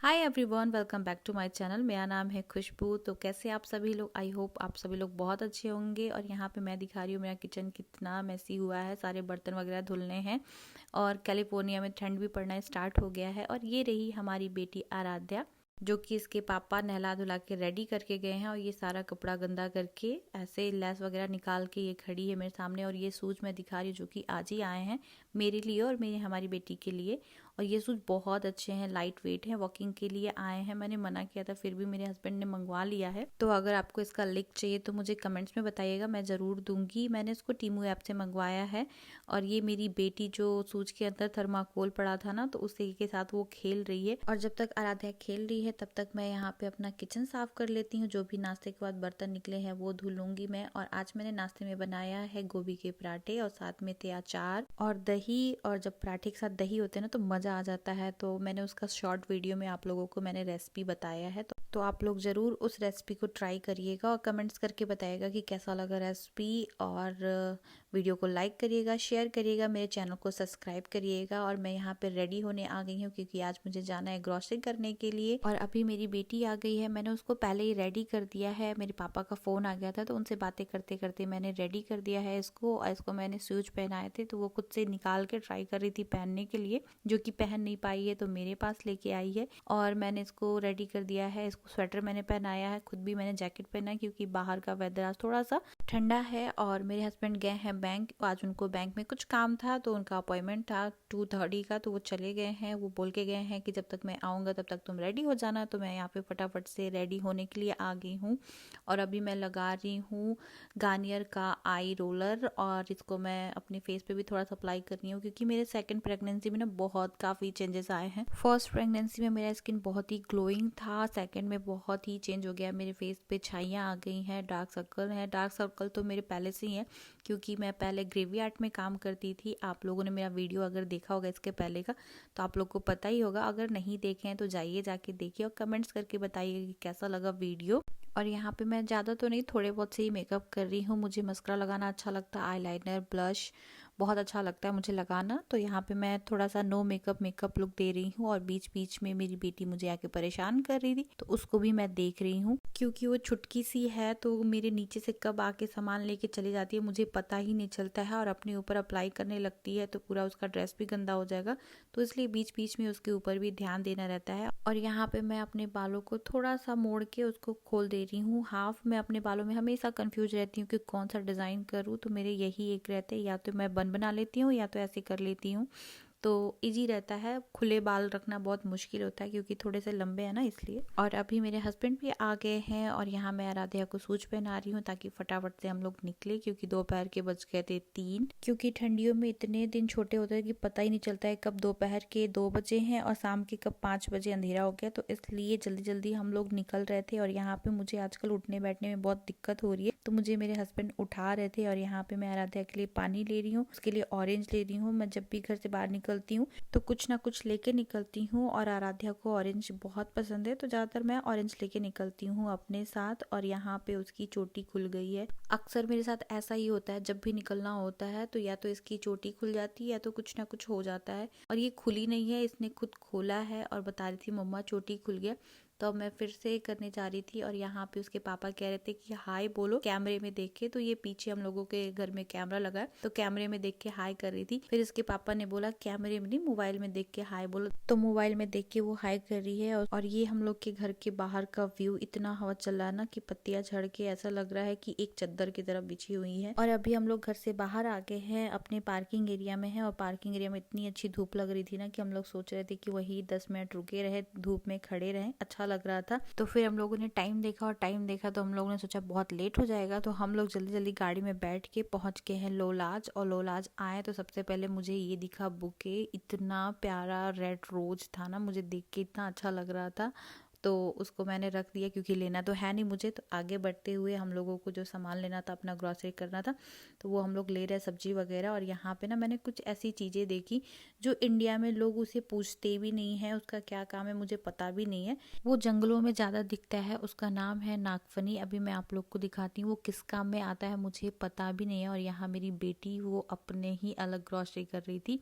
Hi everyone, welcome back to my channel. मेरा नाम है खुशबू। तो कैसे आप सभी लोग? आई होप आप सभी लोग बहुत अच्छे होंगे। और यहाँ पे मैं दिखा रही हूँ मेरा किचन कितना मैसी हुआ है। सारे बर्तन वगैरह धुलने हैं और कैलिफोर्निया में ठंड भी पड़ना स्टार्ट हो गया है। और ये रही हमारी बेटी आराध्या, जो कि इसके पापा नहला धुला के रेडी करके गए हैं। और ये सारा कपड़ा गंदा करके ऐसे लेस वगैरह निकाल के ये खड़ी है मेरे सामने। और ये शूज़ मैं दिखा रही हूँ जो कि आज ही आए हैं मेरे लिए और मेरी हमारी बेटी के लिए। और ये शूज़ बहुत अच्छे हैं, लाइट वेट हैं, वॉकिंग के लिए आए हैं। मैंने मना किया था फिर भी मेरे हस्बैंड ने मंगवा लिया है। तो अगर आपको इसका लिंक चाहिए तो मुझे कमेंट्स में बताइएगा, मैं ज़रूर दूंगी। मैंने इसको टीमू ऐप से मंगवाया है। और ये मेरी बेटी जो शूज के अंदर थर्माकोल पड़ा था ना, तो उसी के साथ वो खेल रही है। और जब तक आराध्या खेल रही है तब तक मैं यहाँ पे अपना किचन साफ कर लेती हूँ। जो भी नाश्ते के बाद बर्तन निकले हैं वो धुल लूंगी मैं। और आज मैंने नाश्ते में बनाया है गोभी के पराठे और साथ में थे अचार और दही। और जब पराठे के साथ दही होते हैं ना तो मज़ा आ जाता है। तो मैंने उसका शॉर्ट वीडियो में आप लोगों को मैंने रेसिपी बताया है। तो आप लोग ज़रूर उस रेसिपी को ट्राई करिएगा और कमेंट्स करके बताइएगा कि कैसा लगा रेसिपी। और वीडियो को लाइक करिएगा, शेयर करिएगा, मेरे चैनल को सब्सक्राइब करिएगा। और मैं यहाँ पे रेडी होने आ गई हूँ क्योंकि आज मुझे जाना है ग्रोसरी करने के लिए। और अभी मेरी बेटी आ गई है, मैंने उसको पहले ही रेडी कर दिया है। मेरे पापा का फ़ोन आ गया था तो उनसे बातें करते करते मैंने रेडी कर दिया है इसको। और इसको मैंने शूज पहनाए थे तो वो खुद से निकाल के ट्राई कर रही थी पहनने के लिए, जो कि पहन नहीं पाई है तो मेरे पास लेके आई है। और मैंने इसको रेडी कर दिया है। इसको स्वेटर मैंने पहनाया है, खुद भी मैंने जैकेट पहना है क्योंकि बाहर का वेदर आज थोड़ा सा ठंडा है। और मेरे हस्बैंड गए हैं बैंक, आज उनको बैंक में कुछ काम था तो उनका अपॉइंटमेंट था 2:30 का, तो वो चले गए हैं। वो बोल के गए हैं कि जब तक मैं आऊँगा तब तक तुम रेडी हो जाना। तो मैं यहाँ पे फटाफट से रेडी होने के लिए आ गई हूँ। और अभी मैं लगा रही हूँ गार्नियर का आई रोलर और इसको मैं अपने फेस पे भी थोड़ा सा अप्लाई कर रही हूँ क्योंकि मेरे सेकंड प्रेगनेंसी में ना बहुत काफ़ी चेंजेस आए हैं। फर्स्ट प्रेगनेंसी में मेरा स्किन बहुत ही ग्लोइंग था, सेकंड में बहुत ही चेंज हो गया। मेरे फेस पे छाइयाँ आ गई हैं, डार्क सर्कल है। डार्क सर्कल तो मेरे पहले से ही है क्योंकि मैं पहले ग्रेवयार्ड में काम करती थी। आप लोगों ने मेरा वीडियो अगर देखा होगा इसके पहले का तो आप लोग को पता ही होगा। अगर नहीं देखे हैं तो जाइए जाके देखिए और कमेंट्स करके बताइए कि कैसा लगा वीडियो। और यहाँ पे मैं ज़्यादा तो नहीं, थोड़े बहुत से ही मेकअप कर रही हूँ। मुझे मस्करा लगाना अच्छा लगता है, आईलाइनर, ब्लश बहुत अच्छा लगता है मुझे लगाना। तो यहाँ पे मैं थोड़ा सा नो मेकअप लुक दे रही हूँ। और बीच बीच में मेरी बेटी मुझे आके परेशान कर रही थी तो उसको भी मैं देख रही हूँ क्योंकि वो छुटकी सी है तो मेरे नीचे से कब आके सामान लेके चली जाती है मुझे पता ही नहीं चलता है। और अपने ऊपर अप्लाई करने लगती है तो पूरा उसका ड्रेस भी गंदा हो जाएगा। तो इसलिए बीच बीच में उसके ऊपर भी ध्यान देना रहता है। और यहाँ पे मैं अपने बालों को थोड़ा सा मोड़ के उसको खोल दे रही हूँ हाफ। मैं अपने बालों में हमेशा कंफ्यूज रहती हूँ कि कौन सा डिज़ाइन करूँ। तो मेरे यही एक रहते हैं, या तो मैं बन बना लेती हूँ या तो ऐसे कर लेती हूँ। तो इजी रहता है। खुले बाल रखना बहुत मुश्किल होता है क्योंकि थोड़े से लंबे हैं ना, इसलिए। और अभी मेरे हस्बैंड भी आ गए हैं और यहाँ मैं आराध्या को सूच पहना रही हूँ ताकि फटाफट से हम लोग निकले क्योंकि दोपहर के बज गए थे 3। क्योंकि ठंडियों में इतने दिन छोटे होते हैं कि पता ही नहीं चलता है कब दोपहर के 2 बजे हैं और शाम के कब 5 बजे अंधेरा हो गया। तो इसलिए जल्दी जल्दी हम लोग निकल रहे थे। और यहाँ पे मुझे आजकल उठने बैठने में बहुत दिक्कत हो रही है तो मुझे मेरे हस्बैंड उठा रहे थे। और यहाँ पे मैं आराध्या के लिए पानी ले रही हूँ, उसके लिए ऑरेंज ले रही हूँ। मैं जब भी घर से बाहर निकलती हूँ तो कुछ ना कुछ लेके निकलती हूँ। और आराध्या को ऑरेंज बहुत पसंद है तो ज़्यादातर मैं ऑरेंज लेके निकलती हूँ अपने साथ। और यहाँ पे उसकी चोटी खुल गई है। अक्सर मेरे साथ ऐसा ही होता है, जब भी निकलना होता है तो या तो इसकी चोटी खुल जाती है या तो कुछ ना कुछ हो जाता है। और ये खुली नहीं है, इसने खुद खोला है और बता रही थी मम्मा चोटी खुल गया। तो अब मैं फिर से करने जा रही थी और यहाँ पे उसके पापा कह रहे थे कि हाय बोलो कैमरे में देख के। तो ये पीछे हम लोगों के घर में कैमरा लगा है तो कैमरे में देख के हाय कर रही थी। फिर इसके पापा ने बोला कैमरे में नहीं, मोबाइल में देख के हाय बोलो। तो मोबाइल में देख के वो हाय कर रही है। और ये हम लोग के घर के बाहर का व्यू, इतना हवा चल रहा है ना कि पत्तियां झड़ के ऐसा लग रहा है कि एक चद्दर की तरफ बिछी हुई है। और अभी हम लोग घर से बाहर आ गए हैं, अपने पार्किंग एरिया में है। और पार्किंग एरिया में इतनी अच्छी धूप लग रही थी ना कि हम लोग सोच रहे थे कि वही 10 मिनट रुके रहे, धूप में खड़े रहे, अच्छा लग रहा था। तो फिर हम लोगों ने टाइम देखा और टाइम देखा तो हम लोगों ने सोचा बहुत लेट हो जाएगा। तो हम लोग जल्दी जल्दी गाड़ी में बैठ के पहुंच गए हैं लोलाज। और लोलाज आए तो सबसे पहले मुझे ये दिखा बुके, इतना प्यारा रेड रोज था ना, मुझे देख के इतना अच्छा लग रहा था। तो उसको मैंने रख दिया क्योंकि लेना तो है नहीं मुझे। तो आगे बढ़ते हुए हम लोगों को जो सामान लेना था, अपना ग्रॉसरी करना था, तो वो हम लोग ले रहे सब्जी वगैरह। और यहाँ पे ना मैंने कुछ ऐसी चीज़ें देखी जो इंडिया में लोग उसे पूछते भी नहीं है, उसका क्या काम है मुझे पता भी नहीं है। वो जंगलों में ज़्यादा दिखता है, उसका नाम है नागफनी। अभी मैं आप लोग को दिखाती हूँ वो किस काम में आता है, मुझे पता भी नहीं है। और यहाँ मेरी बेटी वो अपने ही अलग ग्रॉसरी कर रही थी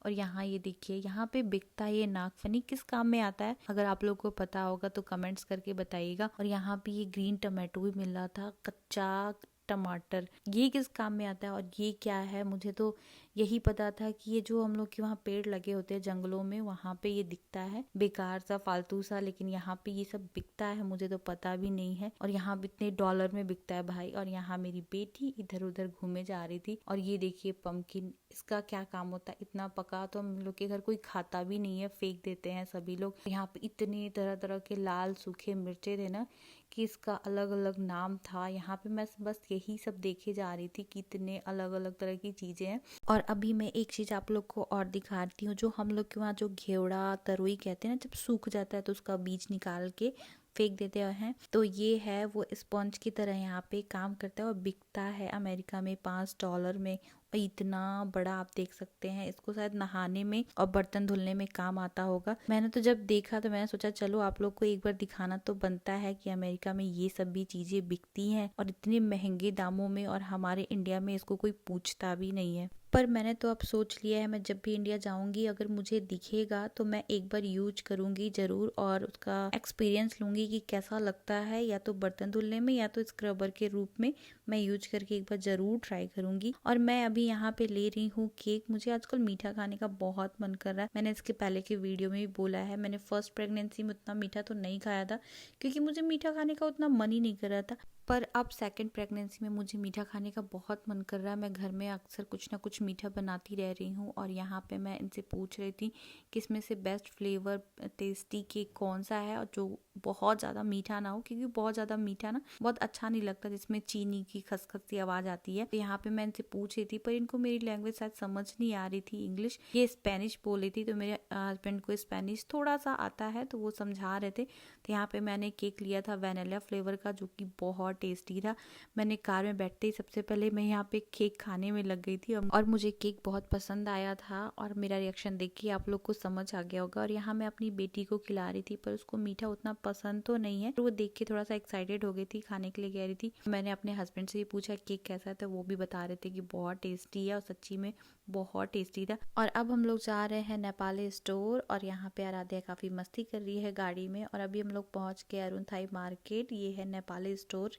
और यहाँ ये देखिए, यहाँ पे बिकता है ये नागफनी, किस काम में आता है अगर आप लोगों को पता होगा तो कमेंट्स करके बताइएगा। और यहाँ पे ये ग्रीन टमाटो भी मिल रहा था, कच्चा टमाटर, ये किस काम में आता है और ये क्या है? मुझे तो यही पता था कि ये जो हम लोग के वहाँ पेड़ लगे होते हैं जंगलों में, वहाँ पे ये दिखता है बेकार सा, फालतू सा, लेकिन यहाँ पे ये सब बिकता है, मुझे तो पता भी नहीं है। और यहाँ भी इतने डॉलर में बिकता है भाई। और यहाँ मेरी बेटी इधर उधर घूमे जा रही थी। और ये देखिए पम्पकिन, इसका क्या काम होता है? इतना पका तो हम लोग के घर कोई खाता भी नहीं है, फेंक देते हैं सभी लोग। यहाँ पे इतने तरह तरह के लाल सूखे मिर्चे थे ना कि इसका अलग अलग नाम था। यहाँ पे मैं बस यही सब देखे जा रही थी कि इतने अलग अलग तरह की चीजें हैं। और अभी मैं एक चीज आप लोग को और दिखाती हूँ, जो हम लोग के वहाँ जो घेवड़ा तरोई कहते हैं ना, जब सूख जाता है तो उसका बीज निकाल के फेंक देते हैं, तो ये है वो स्पंज की तरह यहाँ पे काम करता है और बिकता है अमेरिका में $5 में। और इतना बड़ा आप देख सकते हैं, इसको शायद नहाने में और बर्तन धुलने में काम आता होगा। मैंने तो जब देखा तो मैंने सोचा चलो आप लोग को एक बार दिखाना तो बनता है कि अमेरिका में ये सब भी चीजें बिकती हैं और इतने महंगे दामों में, और हमारे इंडिया में इसको कोई पूछता भी नहीं है। पर मैंने तो अब सोच लिया है, मैं जब भी इंडिया जाऊंगी अगर मुझे दिखेगा तो मैं एक बार यूज करूंगी जरूर और उसका एक्सपीरियंस लूंगी कि कैसा लगता है, या तो बर्तन धुलने में या तो स्क्रबर के रूप में मैं यूज करके एक बार जरूर ट्राई करूंगी। और मैं अभी यहाँ पे ले रही हूँ केक। मुझे आजकल मीठा खाने का बहुत मन कर रहा है। मैंने इसके पहले के वीडियो में भी बोला है, मैंने फर्स्ट प्रेगनेंसी में उतना मीठा तो नहीं खाया था क्योंकि मुझे मीठा खाने का उतना मन ही नहीं कर रहा था। पर अब सेकंड प्रेगनेंसी में मुझे मीठा खाने का बहुत मन कर रहा है। मैं घर में अक्सर कुछ ना कुछ मीठा बनाती रह रही हूँ और यहाँ पे मैं इनसे पूछ रही थी कि इसमें से बेस्ट फ्लेवर टेस्टी केक कौन सा है और जो बहुत ज़्यादा मीठा ना हो, क्योंकि बहुत ज़्यादा मीठा ना बहुत अच्छा नहीं लगता, जिसमें चीनी की खसखस सी आवाज़ आती है। तो यहाँ पे मैं इनसे पूछ रही थी, पर इनको मेरी लैंग्वेज शायद समझ नहीं आ रही थी, इंग्लिश, ये स्पेनिश बोल रही थी। तो मेरे हस्बैंड को स्पेनिश थोड़ा सा आता है तो वो समझा रहे थे। तो यहाँ पे मैंने केक लिया था वैनिला फ्लेवर का, जो कि बहुत टेस्टी था। मैंने कार में बैठते ही सबसे पहले मैं यहाँ पे केक खाने में लग गई थी और मुझे केक बहुत पसंद आया था और मेरा रिएक्शन देख के आप लोग को समझ आ गया होगा। और यहाँ मैं अपनी बेटी को खिला रही थी, पर उसको मीठा उतना पसंद तो नहीं है, तो वो देख के थोड़ा सा एक्साइटेड हो गई थी, खाने के लिए कह रही थी। मैंने अपने हस्बैंड से भी पूछा केक कैसा है, तो वो भी बता रहे थे कि बहुत टेस्टी है और सच्ची में बहुत टेस्टी था। और अब हम लोग जा रहे हैं नेपाली स्टोर और यहाँ पे आराध्या काफी मस्ती कर रही है गाड़ी में। और अभी हम लोग पहुंच गए अरुण थाई मार्केट, ये है नेपाली स्टोर।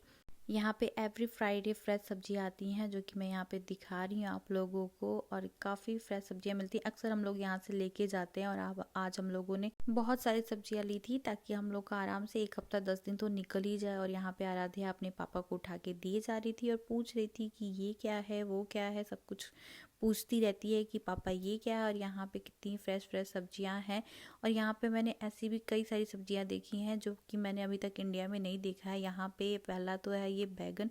यहाँ पे एवरी फ्राइडे फ्रेश सब्जियाँ आती हैं, जो कि मैं यहाँ पे दिखा रही हूँ आप लोगों को, और काफ़ी फ्रेश सब्जियाँ मिलती हैं। अक्सर हम लोग यहाँ से लेके जाते हैं और अब आज हम लोगों ने बहुत सारी सब्जियाँ ली थी ताकि हम लोग का आराम से 1 हफ्ता 10 दिन तो निकल ही जाए। और यहाँ पे आराध्या अपने पापा को उठा के दिए जा रही थी और पूछ रही थी कि ये क्या है वो क्या है, सब कुछ पूछती रहती है कि पापा ये क्या है। और यहाँ पे कितनी फ्रेश फ्रेश सब्जियां हैं। और यहाँ पे मैंने ऐसी भी कई सारी सब्जियां देखी हैं जो कि मैंने अभी तक इंडिया में नहीं देखा है। यहाँ पे पहला तो है ये बैगन,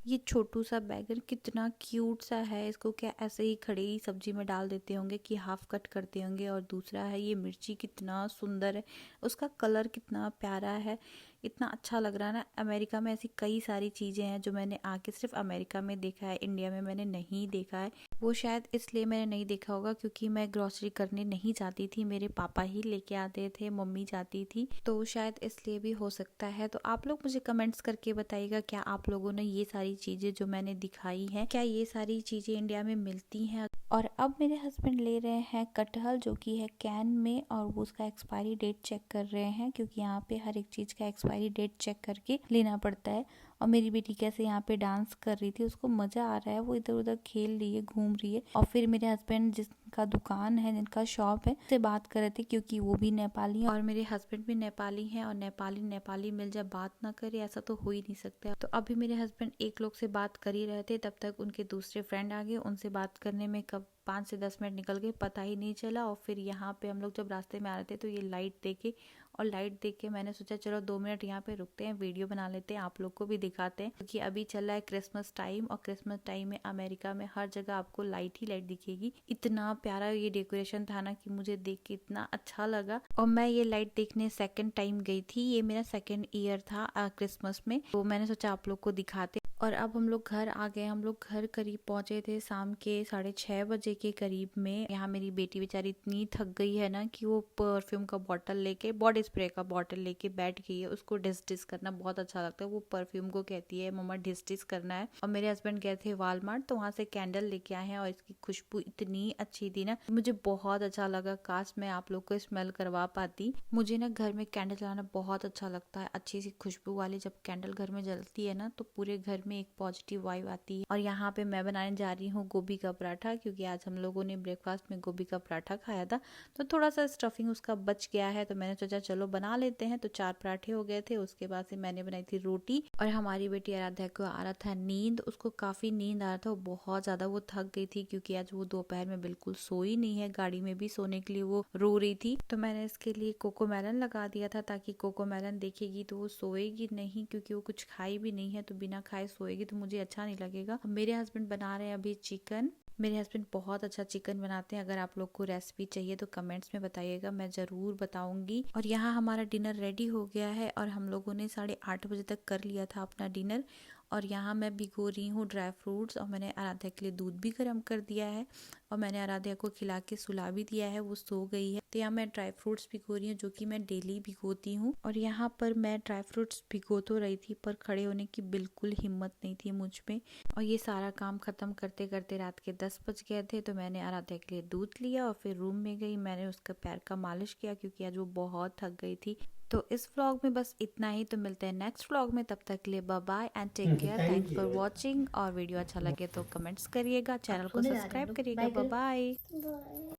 ये छोटू सा बैगन कितना क्यूट सा है, इसको क्या ऐसे ही खड़े ही सब्जी में डाल देते होंगे कि हाफ कट करते होंगे। और दूसरा है ये मिर्ची, कितना सुंदर है, उसका कलर कितना प्यारा है, इतना अच्छा लग रहा है ना। अमेरिका में ऐसी कई सारी चीज़ें हैं जो मैंने आके सिर्फ अमेरिका में देखा है, इंडिया में मैंने नहीं देखा है। वो शायद इसलिए मैंने नहीं देखा होगा क्योंकि मैं ग्रोसरी करने नहीं जाती थी, मेरे पापा ही लेके आते थे, मम्मी जाती थी, तो शायद इसलिए भी हो सकता है। तो आप लोग मुझे कमेंट्स करके बताइएगा, क्या आप लोगों ने ये सारी चीज़ें जो मैंने दिखाई हैं, क्या ये सारी चीज़ें इंडिया में मिलती हैं। और अब मेरे हस्बैंड ले रहे हैं कटहल, जो कि है कैन में, और वो उसका एक्सपायरी डेट चेक कर रहे हैं क्योंकि यहाँ पे हर एक चीज़ का एक्सपायरी डेट चेक करके लेना पड़ता है। और मेरी बेटी कैसे यहाँ पे डांस कर रही थी, उसको मज़ा आ रहा है, वो इधर उधर खेल रही है, घूम रही है। और फिर मेरे हस्बैंड जिनका दुकान है, जिनका शॉप है, से बात कर रहे थे क्योंकि वो भी नेपाली है और मेरे हस्बैंड भी नेपाली हैं। और नेपाली मिल जाए बात ना करे, ऐसा तो हो ही नहीं सकता। तो अभी मेरे हस्बैंड एक लोग से बात कर ही रहे थे, तब तक उनके दूसरे फ्रेंड आ गए। उनसे बात करने में कब 5 से 10 मिनट निकल गए पता ही नहीं चला। और फिर यहाँ पे हम लोग जब रास्ते में आ रहे थे तो ये लाइट देखे, और लाइट देख के मैंने सोचा चलो 2 मिनट यहाँ पे रुकते हैं, वीडियो बना लेते हैं, आप लोग को भी दिखाते हैं, क्योंकि अभी चल रहा है क्रिसमस टाइम। और क्रिसमस टाइम में अमेरिका में हर जगह आपको लाइट ही लाइट दिखेगी। इतना प्यारा ये डेकोरेशन था ना कि मुझे देख के इतना अच्छा लगा। और मैं ये लाइट देखने सेकंड टाइम गई थी, ये मेरा सेकंड ईयर था क्रिसमस में, तो मैंने सोचा आप लोग को दिखाते। और अब हम लोग घर आ गए। हम लोग घर करीब पहुंचे थे शाम के 6:30 बजे के करीब में। यहाँ मेरी बेटी बेचारी इतनी थक गई है ना कि वो परफ्यूम का बॉटल लेके बॉडी बॉडी स्प्रे का बॉटल लेके बैठ गई है, उसको डिस डिस करना बहुत अच्छा लगता है। वो परफ्यूम को कहती है मम्मा डिस डिस करना है। और मेरे हस्बैंड गए थे वालमार्ट, तो वहाँ से कैंडल लेके आए हैं और इसकी खुशबू इतनी अच्छी थी ना, मुझे बहुत अच्छा लगा। काश मैं आप लोग को स्मेल करवा पाती। मुझे ना घर में कैंडल जलाना बहुत अच्छा लगता है। अच्छी सी खुशबू वाली जब कैंडल घर में जलती है ना, तो पूरे घर में एक पॉजिटिव वाइब आती है। और यहाँ पे मैं बनाने जा रही हूँ गोभी का पराठा, क्योंकि आज हम लोगों ने ब्रेकफास्ट में गोभी का पराठा खाया था, तो थोड़ा सा स्टफिंग उसका बच गया है, तो मैंने सोचा चलो बना लेते हैं। तो 4 पराठे हो गए थे। उसके बाद से मैंने बनाई थी रोटी। और हमारी बेटी आराध्या को आ रहा था नींद, उसको काफी नींद आ रहा था, वो बहुत ज्यादा वो थक गई थी, क्योंकि आज वो दोपहर में बिल्कुल सोई नहीं है। गाड़ी में भी सोने के लिए वो रो रही थी। तो मैंने इसके लिए कोकोमेलन लगा दिया था, ताकि कोकोमेलन देखेगी तो वो सोएगी नहीं, क्योंकि वो कुछ खाई भी नहीं है, तो बिना खाए सोएगी तो मुझे अच्छा नहीं लगेगा। मेरे हस्बैंड बना रहे हैं अभी चिकन। मेरे हस्बैंड बहुत अच्छा चिकन बनाते हैं। अगर आप लोग को रेसिपी चाहिए तो कमेंट्स में बताइएगा, मैं ज़रूर बताऊंगी। और यहाँ हमारा डिनर रेडी हो गया है, और हम लोगों ने 8:30 बजे तक कर लिया था अपना डिनर। और यहाँ मैं भिगो रही हूँ ड्राई फ्रूट्स, और मैंने आराध्या के लिए दूध भी गर्म कर दिया है, और मैंने आराध्या को खिला के सुला भी दिया है, वो सो गई है। तो यहाँ मैं ड्राई फ्रूट्स भिगो रही हूँ, जो कि मैं डेली भिगोती हूँ। और यहाँ पर मैं ड्राई फ्रूट्स भिगो तो रही थी, पर खड़े होने की बिल्कुल हिम्मत नहीं थी मुझ में। और ये सारा काम खत्म करते करते रात के 10 बज गए थे। तो मैंने आराध्या के लिए दूध लिया और फिर रूम में गई। मैंने उसका पैर का मालिश किया, क्योंकि आज वो बहुत थक गई थी। तो इस व्लॉग में बस इतना ही। तो मिलते हैं नेक्स्ट व्लॉग में, तब तक के लिए bye bye and take care. Thanks for watching. और वीडियो अच्छा लगे तो कमेंट्स करिएगा, चैनल को सब्सक्राइब करिएगा। Bye bye.